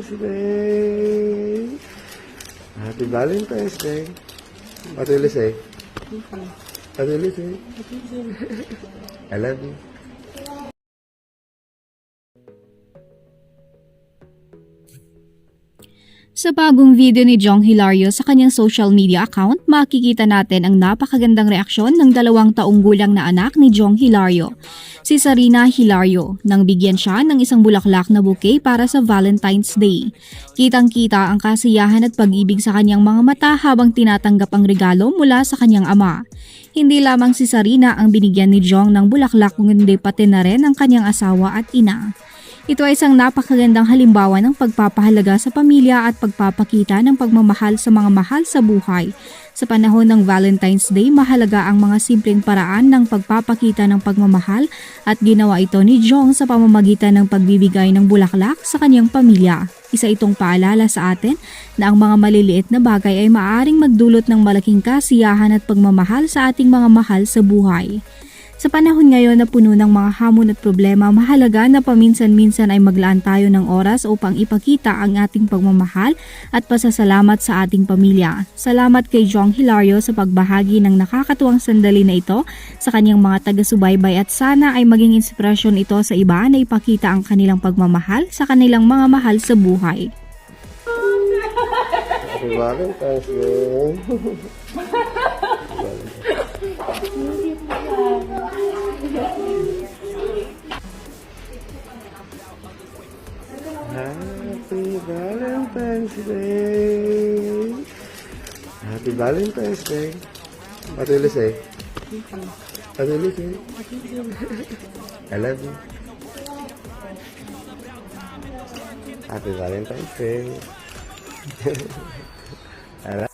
Valentine's Day! Happy Valentine's Day! What will you say? What will you say? I love you. Sa bagong video ni Jong Hilario sa kanyang social media account, makikita natin ang napakagandang reaksyon ng 2 taong gulang na anak ni Jong Hilario, si Sarina Hilario, nang bigyan siya ng isang bulaklak na bouquet para sa Valentine's Day. Kitang-kita ang kasiyahan at pag-ibig sa kanyang mga mata habang tinatanggap ang regalo mula sa kanyang ama. Hindi lamang si Sarina ang binigyan ni Jong ng bulaklak kundi pati na rin ang kanyang asawa at ina. Ito ay isang napakagandang halimbawa ng pagpapahalaga sa pamilya at pagpapakita ng pagmamahal sa mga mahal sa buhay. Sa panahon ng Valentine's Day, mahalaga ang mga simpleng paraan ng pagpapakita ng pagmamahal at ginawa ito ni Jong sa pamamagitan ng pagbibigay ng bulaklak sa kanyang pamilya. Isa itong paalala sa atin na ang mga maliliit na bagay ay maaaring magdulot ng malaking kasiyahan at pagmamahal sa ating mga mahal sa buhay. Sa panahon ngayon na puno ng mga hamon at problema, mahalaga na paminsan-minsan ay maglaan tayo ng oras upang ipakita ang ating pagmamahal at pasasalamat sa ating pamilya. Salamat kay Jong Hilario sa pagbahagi ng nakakatuwang sandali na ito sa kanyang mga taga-subaybay at sana ay maging inspirasyon ito sa iba na ipakita ang kanilang pagmamahal sa kanilang mga mahal sa buhay. Happy Valentine's Day! Happy Valentine's Day! Happy Valentine's Day! What will you say? What will you say? I love you. Happy Valentine's Day! I love